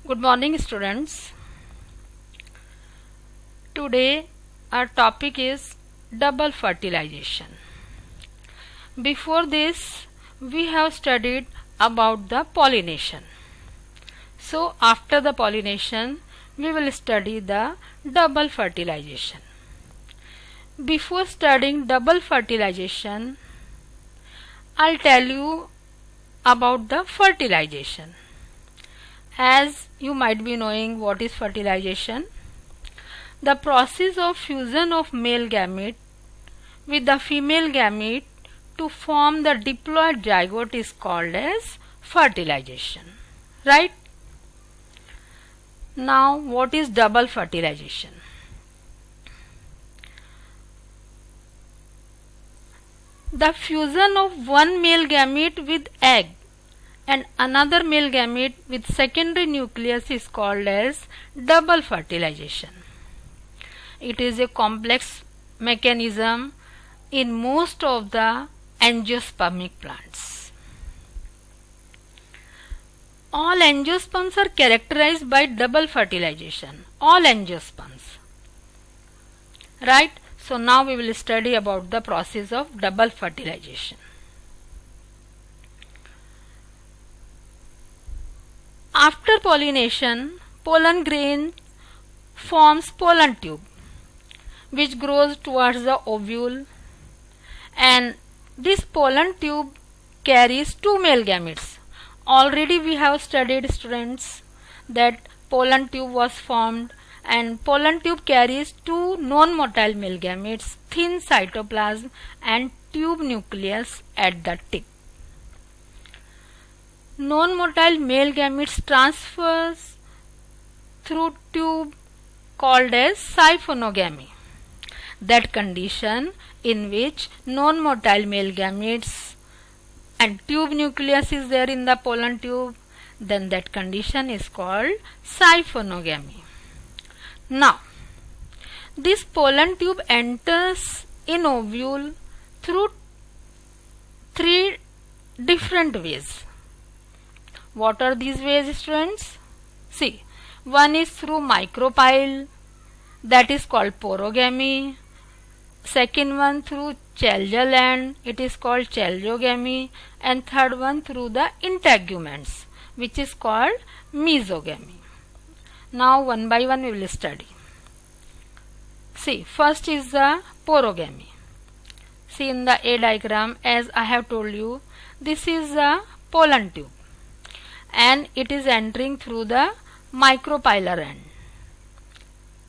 Good morning, students. Today our topic is double fertilization. Before this, we have studied about the pollination. So after the pollination, we will study the double fertilization. Before studying double fertilization, I'll tell you about the fertilization. As you might be knowing what is fertilization, the process of fusion of male gamete with the female gamete to form the diploid zygote is called as fertilization. Right? Now, what is double fertilization? The fusion of one male gamete with egg and another male gamete with secondary nucleus is called as double fertilization. It is a complex mechanism in most of the angiospermic plants. All angiosperms are characterized by double fertilization. All angiosperms. Right? So now we will study about the process of double fertilization. After pollination, pollen grain forms pollen tube, which grows towards the ovule, and this pollen tube carries two male gametes. Already we have studied, students, that pollen tube was formed and pollen tube carries two non-motile male gametes, thin cytoplasm and tube nucleus at the tip. Non-motile male gametes transfers through tube called as siphonogamy. That condition in which non-motile male gametes and tube nucleus is there in the pollen tube, then that condition is called siphonogamy. Now, this pollen tube enters in ovule through three different ways. What are these ways, students? See, one is through micropyle, that is called porogamy. Second one through chelgal end, it is called chelogamy. And third one through the integuments, which is called mesogamy. Now one by one we will study. See, first is the porogamy. See in the A diagram, as I have told you, this is the pollen tube and it is entering through the micropylar end.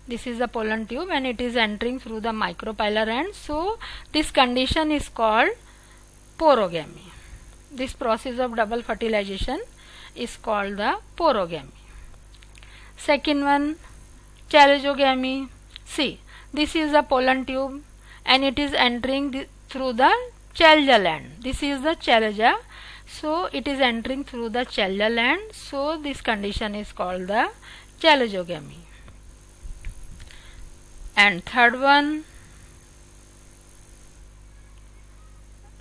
This is the pollen tube and it is entering through the micropylar end. So this condition is called porogamy. This process of double fertilization is called the porogamy. Second one, chelogamy. See, this is the pollen tube and it is entering through the chelgal end. This is the cheloga. So it is entering through the chelgal end. So this condition is called the chelogamy. And third one,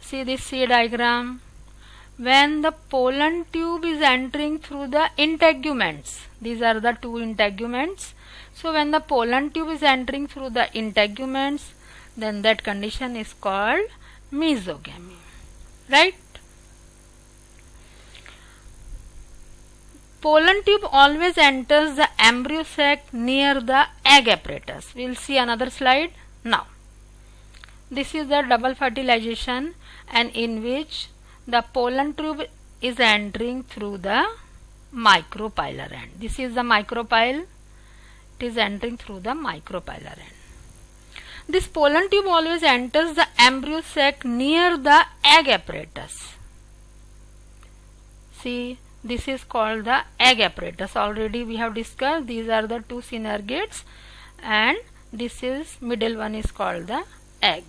see this C diagram. When the pollen tube is entering through the integuments, these are the two integuments. So when the pollen tube is entering through the integuments, then that condition is called mesogamy. Right? Pollen tube always enters the embryo sac near the egg apparatus. We will see another slide now. This is the double fertilization and in which the pollen tube is entering through the micropylar end. This is the micropyle. It is entering through the micropylar end. This pollen tube always enters the embryo sac near the egg apparatus. See, this is called the egg apparatus. Already we have discussed, these are the two synergates and this is middle one is called the egg.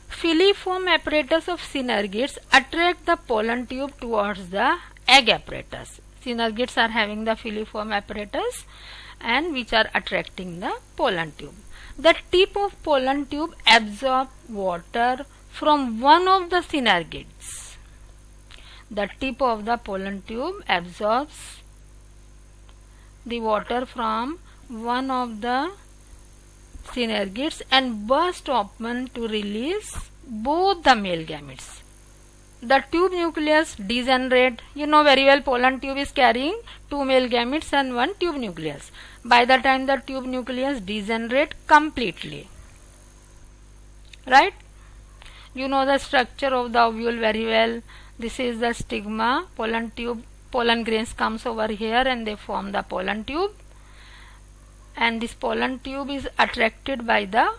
Filiform apparatus of synergates attract the pollen tube towards the egg apparatus. Synergates are having the filiform apparatus and which are attracting the pollen tube. The tip of pollen tube absorbs water from one of the synergates. The tip of the pollen tube absorbs the water from one of the synergids and burst open to release both the male gametes. The tube nucleus degenerate. You know very well pollen tube is carrying two male gametes and one tube nucleus. By the time the tube nucleus degenerate completely, right? You know the structure of the ovule very well. This is the stigma, pollen tube, pollen grains comes over here and they form the pollen tube, and this pollen tube is attracted by the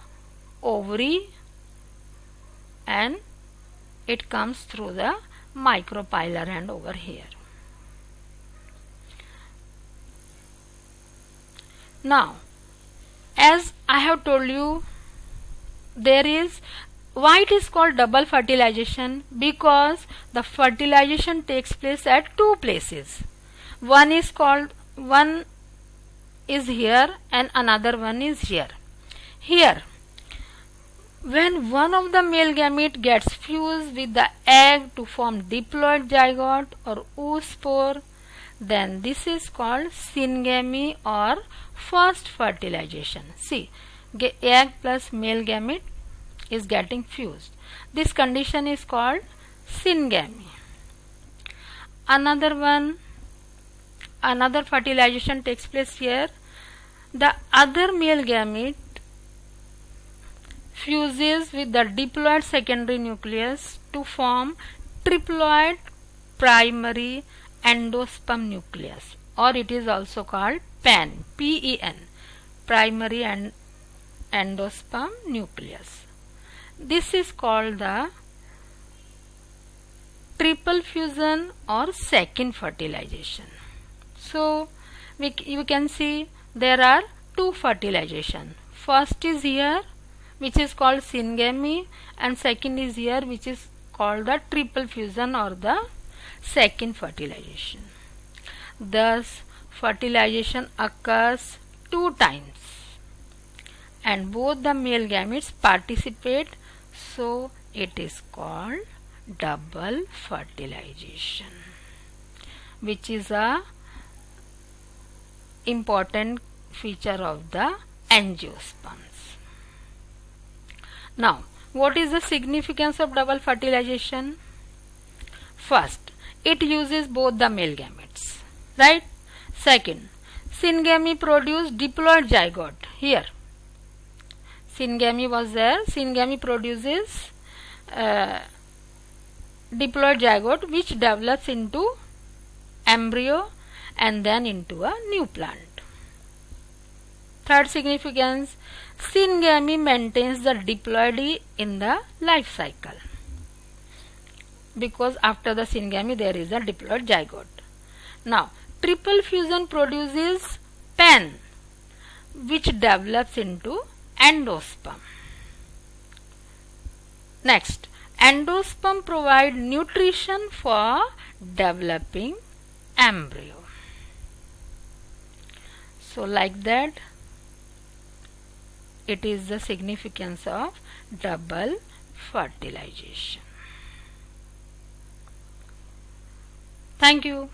ovary and it comes through the micropylar end over here. Now, as I have told you, there is why it is called double fertilization, because the fertilization takes place at two places. One is here and another one is here. Here, when one of the male gamete gets fused with the egg to form diploid zygote or oospore, then this is called syngamy or first fertilization. See, egg plus male gamete is getting fused. This condition is called syngamy. Another fertilization takes place here. The other male gamete fuses with the diploid secondary nucleus to form triploid primary endosperm nucleus, or it is also called PEN, P-E-N, primary and endosperm nucleus. This is called the triple fusion or second fertilization. So you can see there are two fertilization. First is here, which is called syngamy, and second is here, which is called the triple fusion or the second fertilization. Thus, fertilization occurs two times and both the male gametes participate, so it is called double fertilization, which is a important feature of the angiosperms. Now, what is the significance of double fertilization? First, it uses both the male gametes, right? Second, syngamy produced diploid zygote. Here, syngamy was there. Syngamy produces diploid zygote, which develops into embryo and then into a new plant. Third significance, syngamy maintains the diploidy in the life cycle, because after the syngamy there is a diploid zygote. Now, triple fusion produces PEN, which develops into endosperm. Next, endosperm provide nutrition for developing embryo. So like that, it is the significance of double fertilization. Thank you.